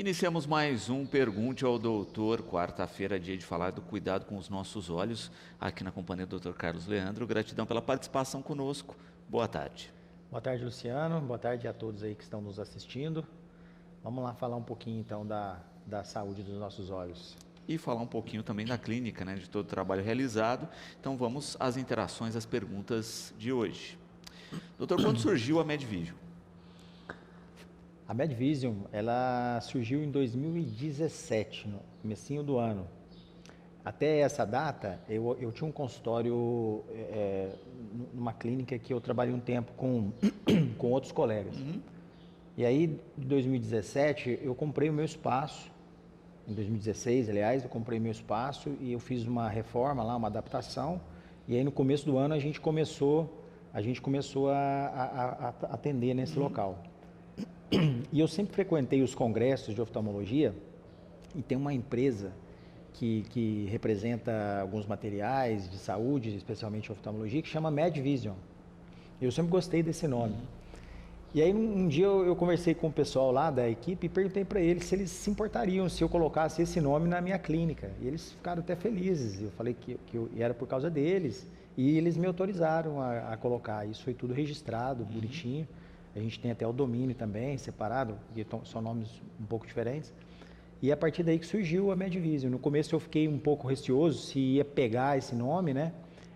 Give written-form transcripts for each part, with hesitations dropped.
Iniciamos mais um Pergunte ao Doutor, quarta-feira, dia de falar do cuidado com os nossos olhos, aqui na companhia do Dr. Carlos Leandro. Gratidão pela participação conosco. Boa tarde. Boa tarde, Luciano. Boa tarde a todos aí que estão nos assistindo. Vamos lá falar um pouquinho então da saúde dos nossos olhos. E falar um pouquinho também da clínica, de todo o trabalho realizado. Então vamos às interações, às perguntas de hoje. Doutor, quando surgiu a Medvision? A Medvision, ela surgiu em 2017, no comecinho do ano. Até essa data, eu tinha um consultório numa clínica que eu trabalhei um tempo com outros colegas. E aí, em 2017, eu comprei o meu espaço. Em 2016, aliás, eu comprei meu espaço e eu fiz uma reforma lá, uma adaptação. E aí, no começo do ano, a gente começou a atender nesse local. E eu sempre frequentei os congressos de oftalmologia e tem uma empresa que representa alguns materiais de saúde, especialmente oftalmologia, que chama Medvision. Eu sempre gostei desse nome. E aí um dia eu conversei com o pessoal lá da equipe e perguntei para eles se eles se importariam se eu colocasse esse nome na minha clínica. E eles ficaram até felizes. Eu falei que era por causa deles e eles me autorizaram a colocar. Isso foi tudo registrado, bonitinho. A gente tem até o domínio também, separado, que são nomes um pouco diferentes. E a partir daí que surgiu a Medvision. No começo eu fiquei um pouco receoso se ia pegar esse nome, né?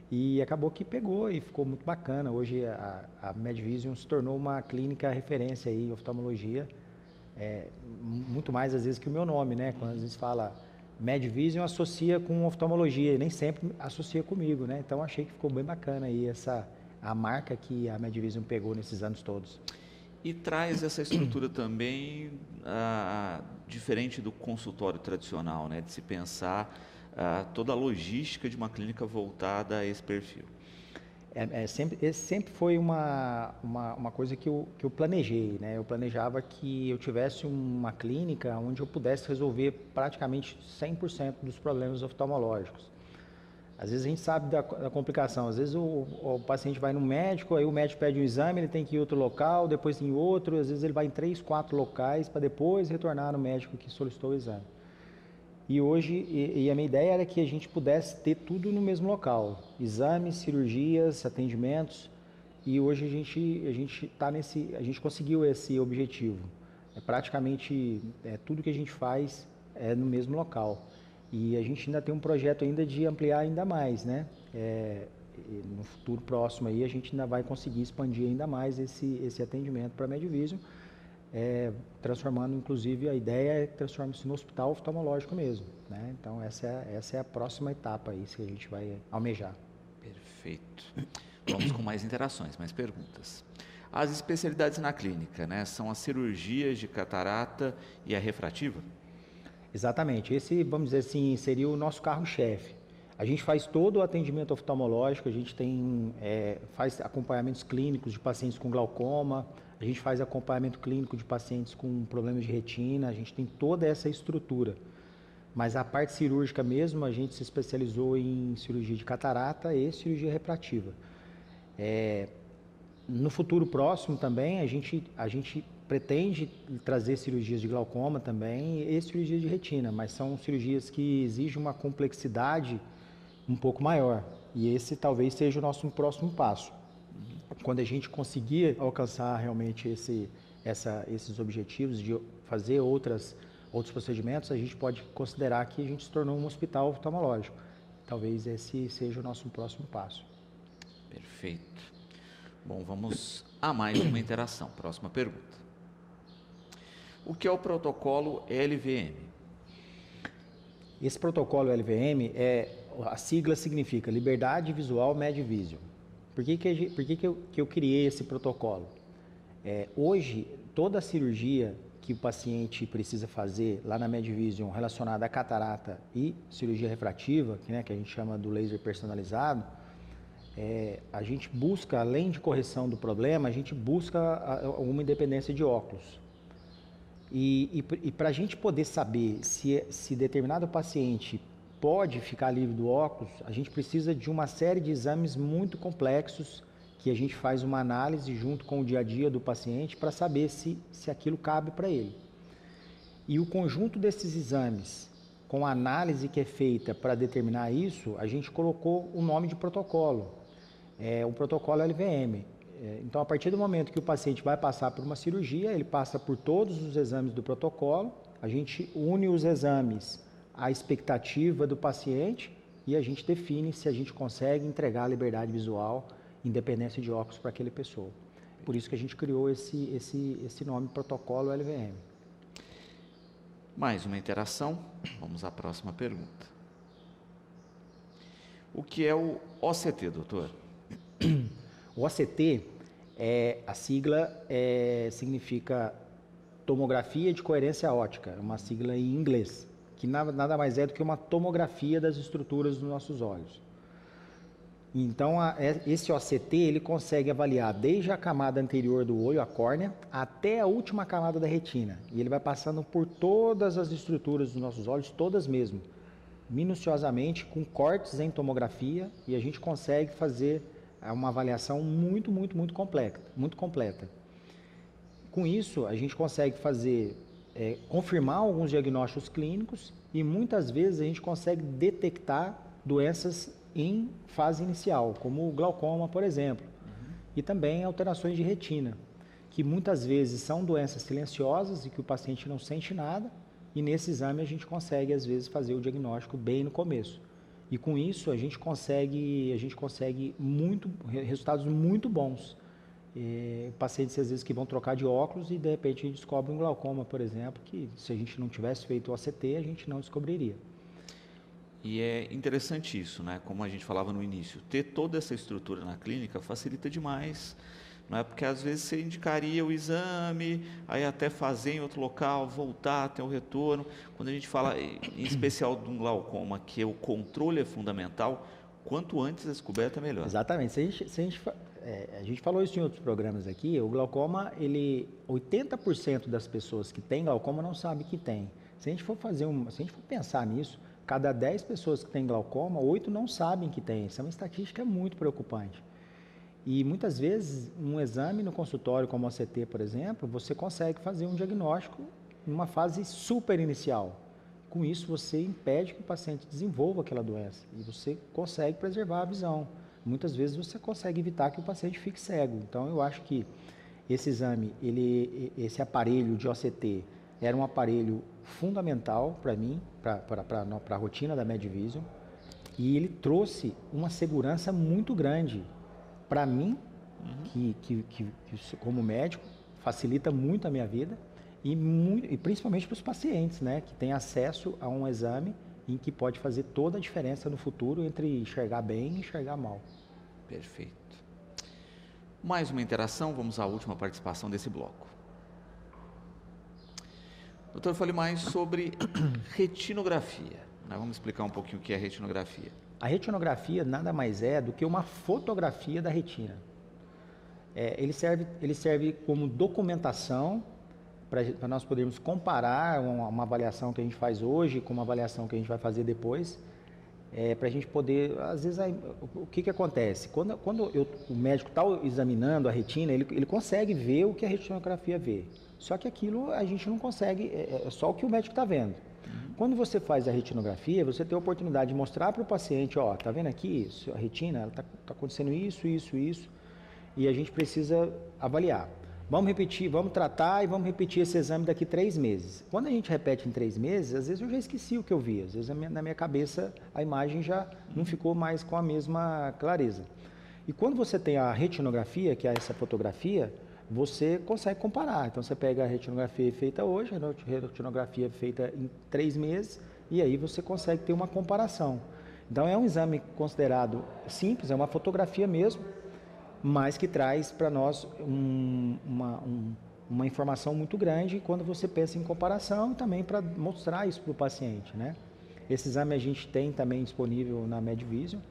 E acabou que pegou e ficou muito bacana. Hoje a Medvision se tornou uma clínica referência aí em oftalmologia, muito mais às vezes que o meu nome, né? Quando às vezes fala Medvision, associa com oftalmologia e nem sempre associa comigo, né? Então achei que ficou bem bacana aí a marca que a Medvision pegou nesses anos todos. E traz essa estrutura também diferente do consultório tradicional, de se pensar toda a logística de uma clínica voltada a esse perfil. Esse sempre foi uma coisa que eu planejei, né? Eu planejava que eu tivesse uma clínica onde eu pudesse resolver praticamente 100% dos problemas oftalmológicos. Às vezes a gente sabe da complicação, às vezes o paciente vai no médico, aí o médico pede um exame, ele tem que ir em outro local, depois em outro, às vezes ele vai em 3, 4 locais para depois retornar no médico que solicitou o exame. E hoje, a minha ideia era que a gente pudesse ter tudo no mesmo local, exames, cirurgias, atendimentos, e hoje a gente conseguiu esse objetivo. Praticamente tudo que a gente faz é no mesmo local. E a gente ainda tem um projeto ainda de ampliar ainda mais, né? No futuro próximo aí a gente ainda vai conseguir expandir ainda mais esse atendimento para a Medvision, transformando, inclusive, a ideia é transformar-se no hospital oftalmológico mesmo, né? Então essa é a próxima etapa aí que a gente vai almejar. Perfeito. Vamos com mais interações, mais perguntas. As especialidades na clínica, são as cirurgias de catarata e a refrativa? Exatamente, esse, vamos dizer assim, seria o nosso carro-chefe. A gente faz todo o atendimento oftalmológico, a gente faz acompanhamentos clínicos de pacientes com glaucoma, a gente faz acompanhamento clínico de pacientes com problemas de retina, a gente tem toda essa estrutura. Mas a parte cirúrgica mesmo, a gente se especializou em cirurgia de catarata e cirurgia refrativa. No futuro próximo também, a gente pretende trazer cirurgias de glaucoma também e cirurgias de retina, mas são cirurgias que exigem uma complexidade um pouco maior. E esse talvez seja o nosso próximo passo. Quando a gente conseguir alcançar realmente esses objetivos de fazer outros procedimentos, a gente pode considerar que a gente se tornou um hospital oftalmológico. Talvez esse seja o nosso próximo passo. Perfeito. Bom, vamos a mais uma interação. Próxima pergunta. O que é o protocolo LVM? Esse protocolo LVM, a sigla significa Liberdade Visual Medvision. Por que eu criei esse protocolo? Hoje, toda a cirurgia que o paciente precisa fazer lá na Medvision relacionada à catarata e cirurgia refrativa, que a gente chama do laser personalizado, a gente busca, além de correção do problema, a gente busca uma independência de óculos. E para a gente poder saber se determinado paciente pode ficar livre do óculos, a gente precisa de uma série de exames muito complexos que a gente faz uma análise junto com o dia a dia do paciente para saber se aquilo cabe para ele. E o conjunto desses exames, com a análise que é feita para determinar isso, a gente colocou o nome de protocolo, o protocolo LVM. Então, a partir do momento que o paciente vai passar por uma cirurgia, ele passa por todos os exames do protocolo, a gente une os exames à expectativa do paciente e a gente define se a gente consegue entregar a liberdade visual, independência de óculos para aquela pessoa. Por isso que a gente criou esse nome, protocolo LVM. Mais uma interação, vamos à próxima pergunta. O que é o OCT, doutor? O OCT, a sigla significa tomografia de coerência óptica, é uma sigla em inglês, que nada mais é do que uma tomografia das estruturas dos nossos olhos. Então, esse OCT, ele consegue avaliar desde a camada anterior do olho, a córnea, até a última camada da retina. E ele vai passando por todas as estruturas dos nossos olhos, todas mesmo, minuciosamente, com cortes em tomografia, e a gente consegue fazer uma avaliação muito completa. Com isso, a gente consegue confirmar alguns diagnósticos clínicos e muitas vezes a gente consegue detectar doenças em fase inicial, como o glaucoma, por exemplo, e também alterações de retina, que muitas vezes são doenças silenciosas e que o paciente não sente nada, e nesse exame a gente consegue, às vezes, fazer o diagnóstico bem no começo. E com isso a gente consegue resultados muito bons. Pacientes, às vezes, que vão trocar de óculos e, de repente, a gente descobre um glaucoma, por exemplo, que se a gente não tivesse feito o OCT, a gente não descobriria. E é interessante isso, né? Como a gente falava no início, ter toda essa estrutura na clínica facilita demais, não é? Porque às vezes você indicaria o exame, aí até fazer em outro local, voltar, ter o retorno. Quando a gente fala, em especial de um glaucoma, que o controle é fundamental, quanto antes a descoberta, melhor. Exatamente. A gente falou isso em outros programas aqui, o glaucoma, 80% das pessoas que têm glaucoma não sabem que tem. Se a gente for pensar nisso, cada 10 pessoas que têm glaucoma, 8 não sabem que tem. Isso é uma estatística muito preocupante. E muitas vezes, um exame no consultório, como o OCT, por exemplo, você consegue fazer um diagnóstico em uma fase super inicial. Com isso, você impede que o paciente desenvolva aquela doença e você consegue preservar a visão. Muitas vezes, você consegue evitar que o paciente fique cego. Então, eu acho que esse exame, esse aparelho de OCT, era um aparelho fundamental para mim, para a rotina da Medvision, e ele trouxe uma segurança muito grande para mim, que como médico, facilita muito a minha vida, e principalmente para os pacientes, né, que têm acesso a um exame em que pode fazer toda a diferença no futuro entre enxergar bem e enxergar mal. Perfeito. Mais uma interação, vamos à última participação desse bloco. Doutor, fale mais sobre retinografia. Vamos explicar um pouquinho o que é retinografia. A retinografia nada mais é do que uma fotografia da retina. Ele serve como documentação para nós podermos comparar uma avaliação que a gente faz hoje com uma avaliação que a gente vai fazer depois, para a gente poder, às vezes, o que acontece? Quando o médico está examinando a retina, ele consegue ver o que a retinografia vê. Só que aquilo a gente não consegue, é só o que o médico está vendo. Quando você faz a retinografia, você tem a oportunidade de mostrar para o paciente, ó, tá vendo aqui, a retina, está acontecendo isso, e a gente precisa avaliar. Vamos repetir, vamos tratar e vamos repetir esse exame daqui 3 meses. Quando a gente repete em 3 meses, às vezes eu já esqueci o que eu vi, às vezes na minha cabeça a imagem já não ficou mais com a mesma clareza. E quando você tem a retinografia, que é essa fotografia, você consegue comparar. Então você pega a retinografia feita hoje, a retinografia feita em 3 meses, e aí você consegue ter uma comparação. Então é um exame considerado simples, é uma fotografia mesmo, mas que traz para nós uma informação muito grande quando você pensa em comparação e também para mostrar isso para o paciente, né? Esse exame a gente tem também disponível na Medvision,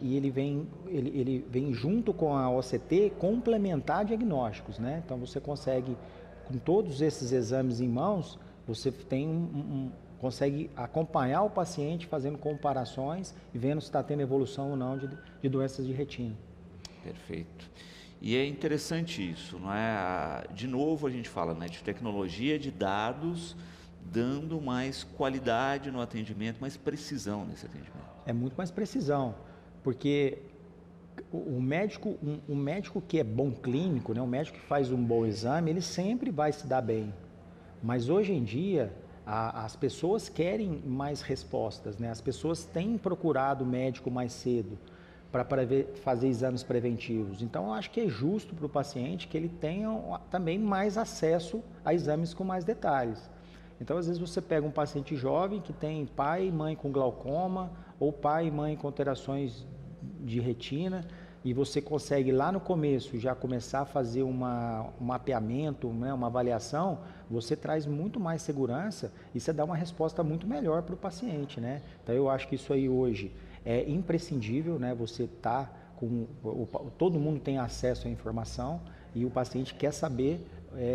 e ele vem junto com a OCT complementar diagnósticos, né? Então você consegue, com todos esses exames em mãos, você consegue acompanhar o paciente fazendo comparações e vendo se está tendo evolução ou não de doenças de retina. Perfeito. E é interessante isso, não é? De novo a gente fala, né, de tecnologia, de dados, dando mais qualidade no atendimento, mais precisão nesse atendimento. É muito mais precisão, porque o médico, um médico que é bom clínico, né, um médico que faz um bom exame, ele sempre vai se dar bem. Mas hoje em dia, as pessoas querem mais respostas, né? As pessoas têm procurado o médico mais cedo para fazer exames preventivos. Então, eu acho que é justo para o paciente que ele tenha também mais acesso a exames com mais detalhes. Então, às vezes você pega um paciente jovem que tem pai e mãe com glaucoma, ou pai e mãe com alterações de retina, e você consegue lá no começo já começar a fazer um mapeamento, né, uma avaliação, você traz muito mais segurança e você dá uma resposta muito melhor para o paciente, né? Então eu acho que isso aí hoje é imprescindível, né? Você tá com todo mundo tem acesso à informação e o paciente quer saber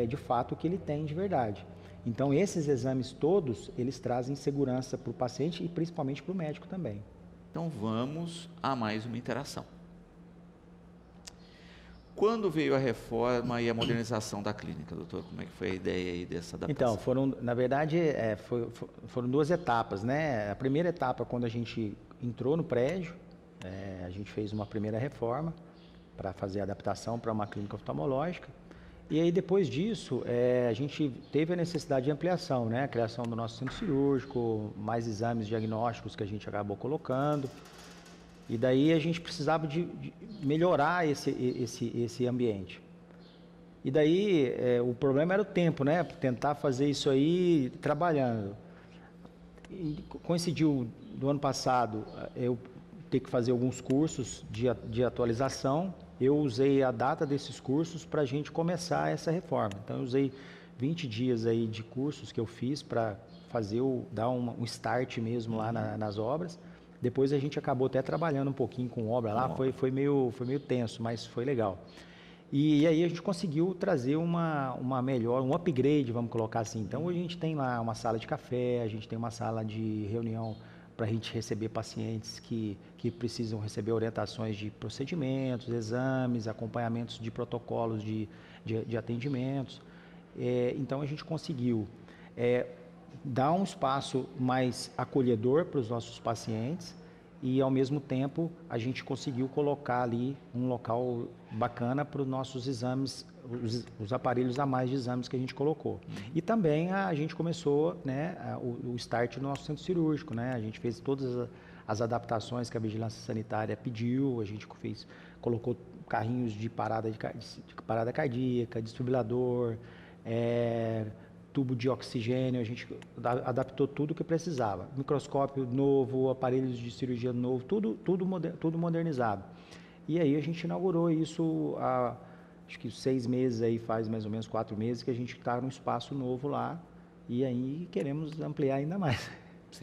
de fato o que ele tem de verdade. Então esses exames todos, eles trazem segurança para o paciente e principalmente para o médico também. Então vamos a mais uma interação. Quando veio a reforma e a modernização da clínica, doutor? Como é que foi a ideia aí dessa adaptação? Então, na verdade, foram duas etapas, né? A primeira etapa, quando a gente entrou no prédio, a gente fez uma primeira reforma para fazer a adaptação para uma clínica oftalmológica. E aí, depois disso, a gente teve a necessidade de ampliação, né? A criação do nosso centro cirúrgico, mais exames diagnósticos que a gente acabou colocando. E daí a gente precisava de melhorar esse ambiente. E daí o problema era o tempo, né? Tentar fazer isso aí trabalhando. E coincidiu do ano passado eu ter que fazer alguns cursos de atualização. Eu usei a data desses cursos para a gente começar essa reforma. Então eu usei 20 dias aí de cursos que eu fiz para dar um start mesmo lá nas obras. Depois a gente acabou até trabalhando um pouquinho com obra lá, foi meio tenso, mas foi legal. E aí a gente conseguiu trazer uma melhor, um upgrade, vamos colocar assim. Então hoje a gente tem lá uma sala de café, a gente tem uma sala de reunião para a gente receber pacientes que precisam receber orientações de procedimentos, exames, acompanhamentos de protocolos de atendimentos. Então a gente conseguiu dar um espaço mais acolhedor para os nossos pacientes e, ao mesmo tempo, a gente conseguiu colocar ali um local bacana para os nossos exames, os aparelhos a mais de exames que a gente colocou. E também a gente começou, né, o start do nosso centro cirúrgico, né? A gente fez todas as adaptações que a vigilância sanitária pediu, a gente colocou carrinhos de parada cardíaca, desfibrilador, tubo de oxigênio, a gente adaptou tudo o que precisava. Microscópio novo, aparelhos de cirurgia novo, tudo modernizado. E aí a gente inaugurou isso há, acho que 6 meses, aí faz mais ou menos 4 meses que a gente está num espaço novo lá e aí queremos ampliar ainda mais.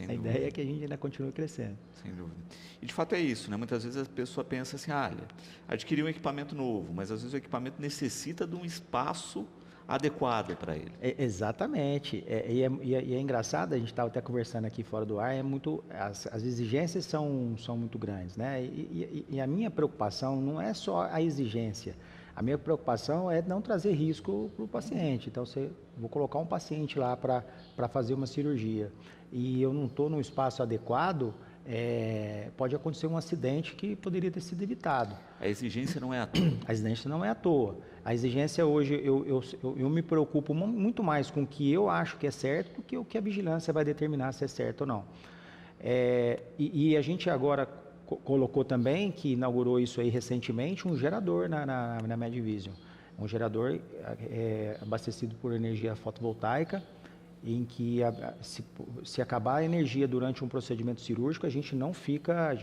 A ideia é que a gente ainda continue crescendo. Sem dúvida. E de fato é isso, né? Muitas vezes a pessoa pensa assim, olha, adquirir um equipamento novo, mas às vezes o equipamento necessita de um espaço adequado para ele. Exatamente. E é engraçado, a gente estava até conversando aqui fora do ar, as exigências são muito grandes, né? E a minha preocupação não é só a exigência. A minha preocupação é não trazer risco para o paciente. Então, vou colocar um paciente lá para fazer uma cirurgia e eu não estou num espaço adequado, pode acontecer um acidente que poderia ter sido evitado. A exigência não é à toa. A exigência não é à toa. A exigência hoje, eu me preocupo muito mais com o que eu acho que é certo do que o que a vigilância vai determinar se é certo ou não. E a gente agora colocou também, que inaugurou isso aí recentemente, um gerador na Medvision. Um gerador abastecido por energia fotovoltaica, em que se acabar a energia durante um procedimento cirúrgico, a gente não fica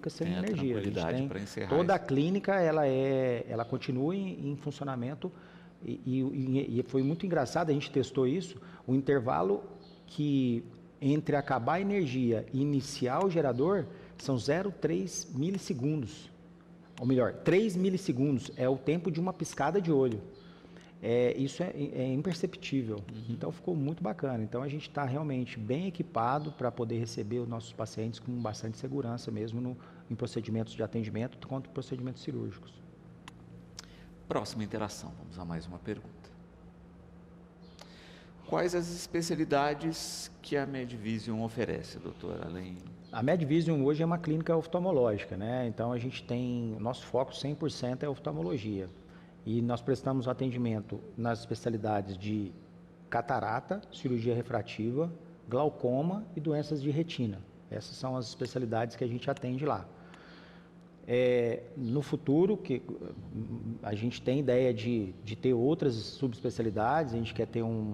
sem energia. A gente tem toda a clínica, ela continua em funcionamento e foi muito engraçado, a gente testou isso, o intervalo que entre acabar a energia e iniciar o gerador são 0,3 milissegundos. Ou melhor, 3 milissegundos é o tempo de uma piscada de olho. Isso é imperceptível. Então ficou muito bacana. Então a gente está realmente bem equipado para poder receber os nossos pacientes com bastante segurança mesmo em procedimentos de atendimento quanto procedimentos cirúrgicos. Próxima interação, vamos a mais uma pergunta. Quais as especialidades que a Medvision oferece, doutor? Além... A Medvision hoje é uma clínica oftalmológica, né? Então a gente tem, nosso foco 100% é oftalmologia. E nós prestamos atendimento nas especialidades de catarata, cirurgia refrativa, glaucoma e doenças de retina. Essas são as especialidades que a gente atende lá. No futuro, a gente tem ideia de ter outras subespecialidades, a gente quer ter um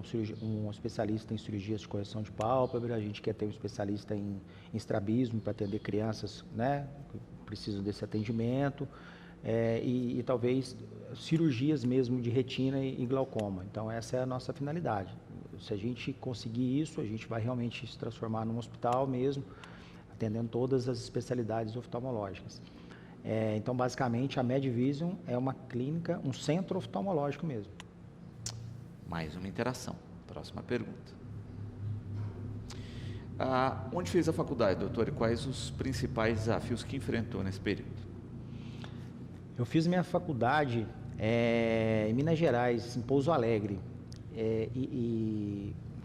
especialista em cirurgias de correção de pálpebra, a gente quer ter um especialista em estrabismo para atender crianças, né, que precisam desse atendimento, e talvez cirurgias mesmo de retina e glaucoma. Então essa é a nossa finalidade. Se a gente conseguir isso, a gente vai realmente se transformar num hospital mesmo, atendendo todas as especialidades oftalmológicas. Então, basicamente, a Medvision é uma clínica, um centro oftalmológico mesmo. Mais uma interação. Próxima pergunta. Onde fez a faculdade, doutor, e quais os principais desafios que enfrentou nesse período? Eu fiz minha faculdade em Minas Gerais, em Pouso Alegre.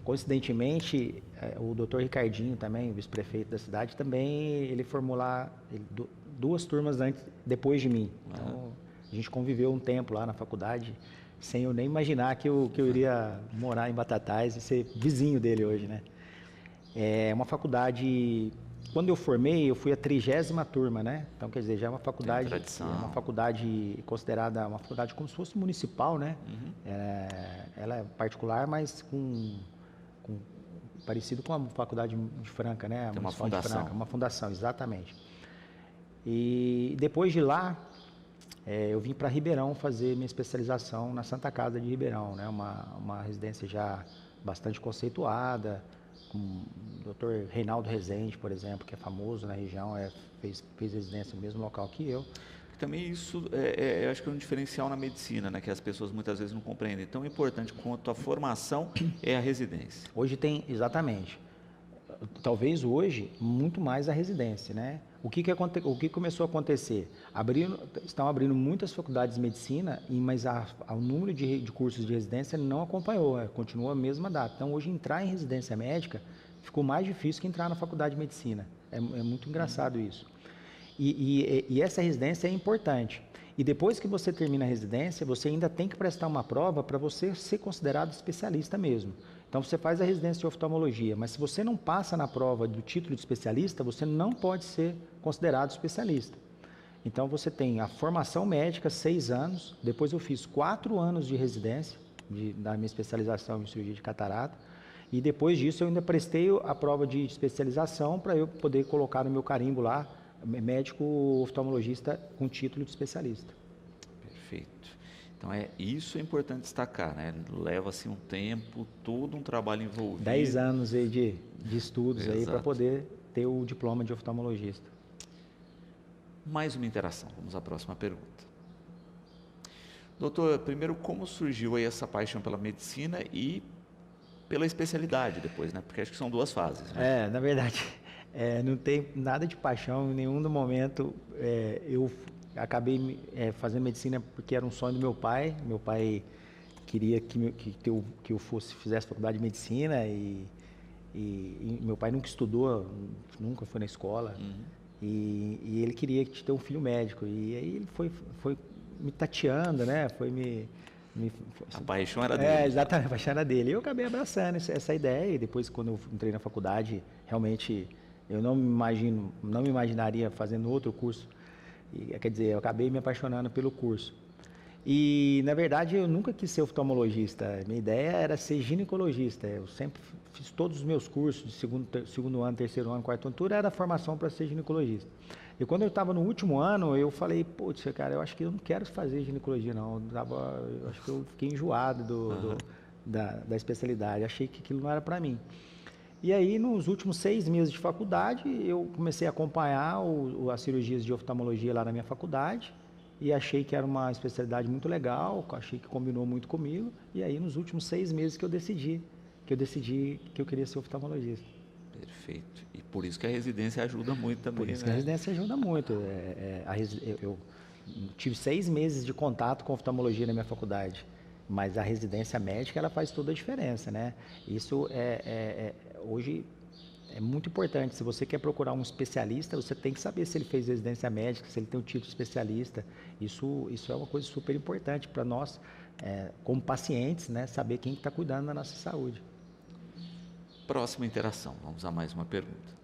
Coincidentemente, o doutor Ricardinho também, o vice-prefeito da cidade, também ele formou lá 2 turmas depois de mim. Então, a gente conviveu um tempo lá na faculdade, sem eu nem imaginar que eu iria morar em Batatais e ser vizinho dele hoje, né? É uma faculdade, quando eu formei, eu fui a 30ª turma, né? Então, quer dizer, já é uma faculdade, considerada uma faculdade como se fosse municipal, né? Uhum. Ela é particular, mas parecido com a faculdade de Franca, né? Tem uma fundação. De Franca, uma fundação, exatamente. E depois de lá, eu vim para Ribeirão fazer minha especialização na Santa Casa de Ribeirão, né? Uma residência já bastante conceituada, com o Dr. Reinaldo Rezende, por exemplo, que é famoso na região, fez residência no mesmo local que eu. Também isso eu acho que é um diferencial na medicina, né? Que as pessoas muitas vezes não compreendem. Tão importante quanto a formação é a residência. Hoje tem, exatamente. Talvez hoje, muito mais a residência, né? O que começou a acontecer? Estão abrindo muitas faculdades de medicina, mas o número de cursos de residência não acompanhou, continua a mesma data. Então, hoje, entrar em residência médica ficou mais difícil que entrar na faculdade de medicina. É muito engraçado isso. E essa residência é importante. E depois que você termina a residência, você ainda tem que prestar uma prova para você ser considerado especialista mesmo. Então, você faz a residência de oftalmologia, mas se você não passa na prova do título de especialista, você não pode ser considerado especialista. Então, você tem a formação médica, 6 anos, depois eu fiz 4 anos de residência, da minha especialização em cirurgia de catarata, e depois disso eu ainda prestei a prova de especialização para eu poder colocar no meu carimbo lá, médico oftalmologista com título de especialista. Perfeito. Então, isso é importante destacar, né? Leva-se um tempo, todo um trabalho envolvido. 10 anos aí de estudos aí para poder ter o diploma de oftalmologista. Mais uma interação, vamos à próxima pergunta. Doutor, primeiro, como surgiu aí essa paixão pela medicina e pela especialidade depois, né? Porque acho que são 2 fases, né? Na verdade, não tem nada de paixão em nenhum momento. Eu acabei fazendo medicina porque era um sonho do meu pai. Meu pai queria que eu fizesse faculdade de medicina e meu pai nunca estudou, nunca foi na escola. Uhum. E ele queria ter um filho médico. E aí ele foi me tateando, né? A paixão era dele. Exatamente, a paixão era dele. E eu acabei abraçando essa ideia. E depois, quando eu entrei na faculdade, realmente eu não me imaginaria fazendo outro curso. Quer dizer, eu acabei me apaixonando pelo curso. E, na verdade, eu nunca quis ser oftalmologista. Minha ideia era ser ginecologista. Eu sempre fiz todos os meus cursos de segundo ano, terceiro ano, quarto ano, tudo era formação para ser ginecologista. E quando eu estava no último ano, eu falei, putz, cara, eu acho que eu não quero fazer ginecologia, não. Eu acho que eu fiquei enjoado da especialidade. Achei que aquilo não era para mim. E aí, nos últimos 6 meses de faculdade, eu comecei a acompanhar as cirurgias de oftalmologia lá na minha faculdade e achei que era uma especialidade muito legal, achei que combinou muito comigo. E aí, nos últimos 6 meses que eu decidi que eu queria ser oftalmologista. Perfeito. E por isso que a residência ajuda muito também, Por isso né? que a residência ajuda muito. Eu tive 6 meses de contato com oftalmologia na minha faculdade. mas a residência médica ela faz toda a diferença, né? Isso hoje é muito importante. Se você quer procurar um especialista, você tem que saber se ele fez residência médica, se ele tem o título de especialista. Isso é uma coisa super importante para nós, como pacientes, né? Saber quem está cuidando da nossa saúde. Próxima interação, vamos a mais uma pergunta.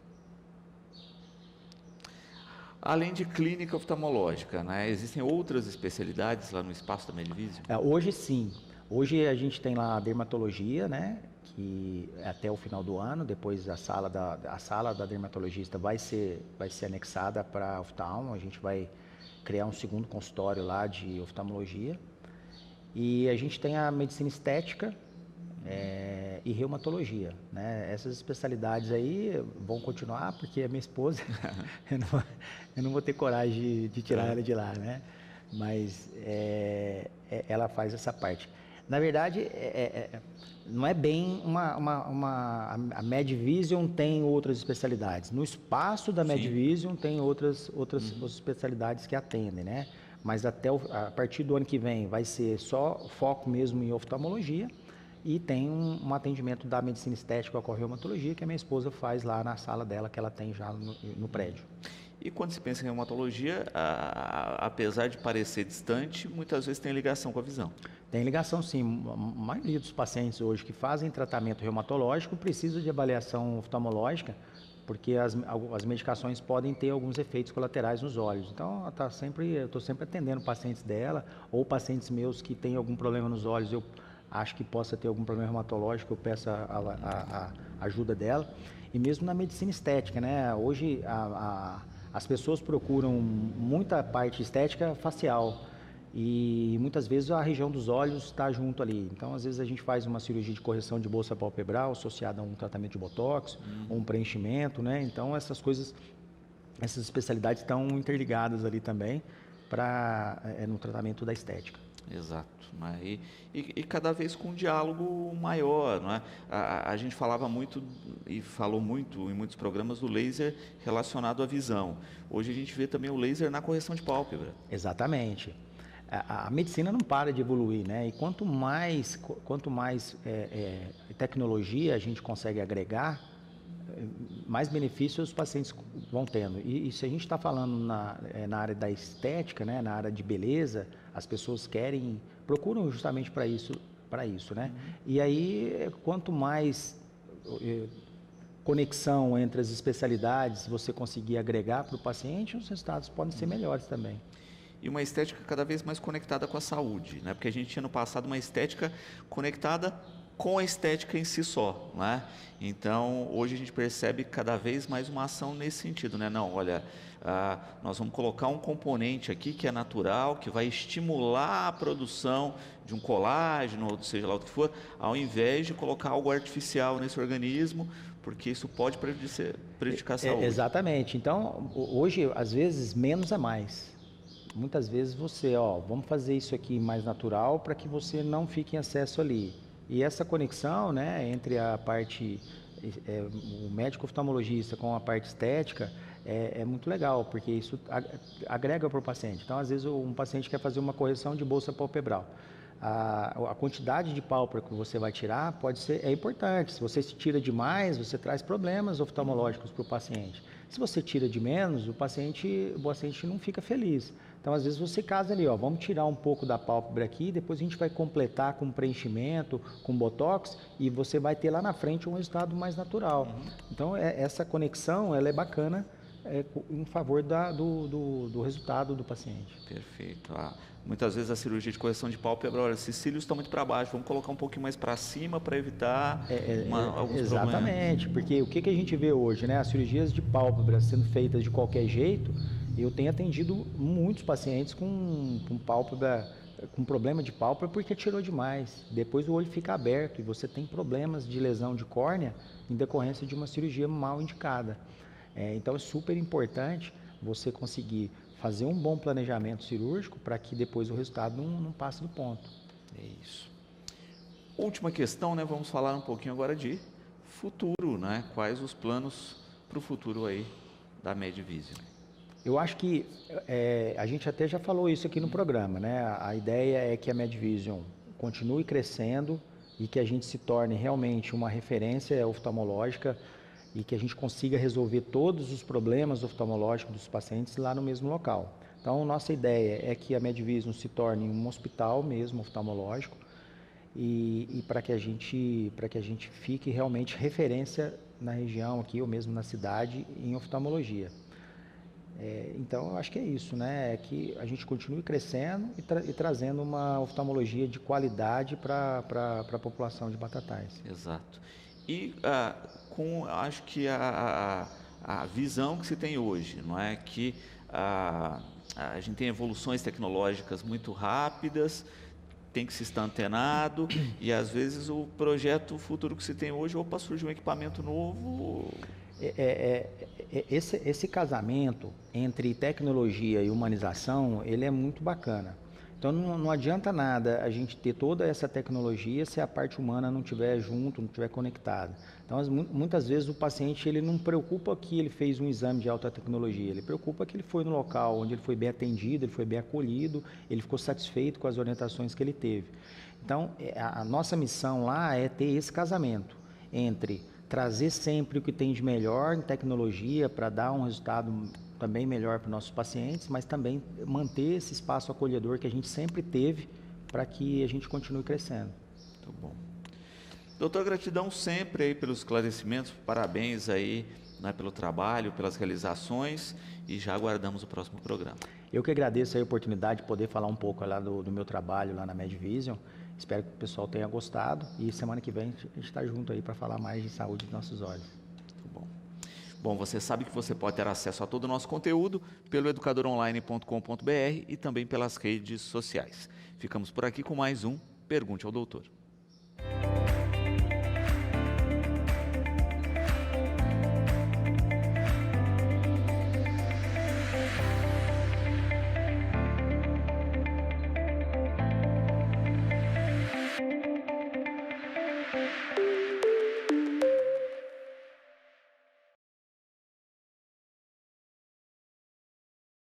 Além de clínica oftalmológica, né, existem outras especialidades lá no espaço da Medvision? Hoje sim. Hoje a gente tem lá a dermatologia, né? Que até o final do ano, depois a sala da dermatologista vai ser anexada para oftalmo. A gente vai criar um segundo consultório lá de oftalmologia. E a gente tem a medicina estética e reumatologia, né? Essas especialidades aí vão continuar porque a minha esposa, eu não vou ter coragem de tirar ela de lá, né? Mas ela faz essa parte. Na verdade, não é bem a Medvision tem outras especialidades. No espaço da Medvision tem outras especialidades que atendem, né? Mas a partir do ano que vem vai ser só foco mesmo em oftalmologia e tem um atendimento da medicina estética com a reumatologia que a minha esposa faz lá na sala dela que ela tem já no prédio. E quando se pensa em reumatologia, apesar de parecer distante, muitas vezes tem ligação com a visão. Tem ligação sim. A maioria dos pacientes hoje que fazem tratamento reumatológico precisa de avaliação oftalmológica, porque as medicações podem ter alguns efeitos colaterais nos olhos. Então, eu estou sempre atendendo pacientes dela, ou pacientes meus que têm algum problema nos olhos, eu acho que possa ter algum problema reumatológico, eu peço a ajuda dela. E mesmo na medicina estética, né? Hoje, as pessoas procuram muita parte estética facial e muitas vezes a região dos olhos está junto ali. Então, às vezes a gente faz uma cirurgia de correção de bolsa palpebral associada a um tratamento de botox ou um preenchimento, né? Então, essas especialidades estão interligadas ali também no tratamento da estética. Exato, né? E cada vez com um diálogo maior, não é? A gente falava muito e falou muito em muitos programas do laser relacionado à visão. Hoje a gente vê também o laser na correção de pálpebra. Exatamente. A medicina não para de evoluir, né? E quanto mais tecnologia a gente consegue agregar, mais benefícios os pacientes vão tendo. E se a gente está falando na área da estética, né? Na área de beleza, as pessoas procuram justamente para isso, né? E aí, quanto mais conexão entre as especialidades você conseguir agregar para o paciente, os resultados podem ser melhores também. E uma estética cada vez mais conectada com a saúde, né? Porque a gente tinha no passado uma estética conectada com a estética em si só, né? Então, hoje a gente percebe cada vez mais uma ação nesse sentido, né? Não, olha, nós vamos colocar um componente aqui que é natural, que vai estimular a produção de um colágeno, ou seja lá o que for, ao invés de colocar algo artificial nesse organismo, porque isso pode prejudicar a saúde. Exatamente. Então, hoje, às vezes, menos é mais. Muitas vezes vamos fazer isso aqui mais natural para que você não fique em excesso ali. E essa conexão, né, entre a parte, o médico oftalmologista com a parte estética é muito legal, porque isso agrega para o paciente. Então, às vezes, um paciente quer fazer uma correção de bolsa palpebral. A quantidade de pálpebra que você vai tirar é importante. Se você se tira demais, você traz problemas oftalmológicos para o paciente. Se você tira de menos, o paciente não fica feliz. Então, às vezes, você casa ali, vamos tirar um pouco da pálpebra aqui, depois a gente vai completar com preenchimento, com botox, e você vai ter lá na frente um resultado mais natural. Então, essa conexão, ela é bacana em favor do resultado do paciente. Perfeito. Muitas vezes a cirurgia de correção de pálpebra, olha, esses cílios estão muito para baixo, vamos colocar um pouquinho mais para cima para evitar alguns exatamente, problemas. Porque o que a gente vê hoje, né? As cirurgias de pálpebra sendo feitas de qualquer jeito, eu tenho atendido muitos pacientes com pálpebra, com problema de pálpebra porque tirou demais. Depois o olho fica aberto e você tem problemas de lesão de córnea em decorrência de uma cirurgia mal indicada. Então é super importante você conseguir fazer um bom planejamento cirúrgico para que depois o resultado não passe do ponto. É isso. Última questão, né? Vamos falar um pouquinho agora de futuro, né? Quais os planos para o futuro aí da Medvision? Eu acho que a gente até já falou isso aqui no programa, né? A ideia é que a Medvision continue crescendo e que a gente se torne realmente uma referência oftalmológica e que a gente consiga resolver todos os problemas oftalmológicos dos pacientes lá no mesmo local. Então, nossa ideia é que a Medvision se torne um hospital mesmo oftalmológico e para que a gente fique realmente referência na região aqui ou mesmo na cidade em oftalmologia. Então, eu acho que é isso, né? É que a gente continue crescendo e trazendo uma oftalmologia de qualidade para a população de Batatais. Exato. E acho que a visão que se tem hoje, não é que a gente tem evoluções tecnológicas muito rápidas, tem que se estar antenado e às vezes o projeto futuro que se tem hoje, opa, surge um equipamento novo. Esse casamento entre tecnologia e humanização, ele é muito bacana. Então não adianta nada a gente ter toda essa tecnologia se a parte humana não estiver junto, não estiver conectada. Então muitas vezes o paciente ele não preocupa que ele fez um exame de alta tecnologia, ele preocupa que ele foi no local onde ele foi bem atendido, ele foi bem acolhido, ele ficou satisfeito com as orientações que ele teve. Então a nossa missão lá é ter esse casamento entre trazer sempre o que tem de melhor em tecnologia para dar um resultado também melhor para os nossos pacientes, mas também manter esse espaço acolhedor que a gente sempre teve para que a gente continue crescendo. Muito bom. Doutor, gratidão sempre aí pelos esclarecimentos, parabéns aí, né, pelo trabalho, pelas realizações e já aguardamos o próximo programa. Eu que agradeço a oportunidade de poder falar um pouco lá do meu trabalho lá na Medvision. Espero que o pessoal tenha gostado e semana que vem a gente está junto aí para falar mais de saúde dos nossos olhos. Muito bom. Bom, você sabe que você pode ter acesso a todo o nosso conteúdo pelo educadoronline.com.br e também pelas redes sociais. Ficamos por aqui com mais um Pergunte ao Doutor.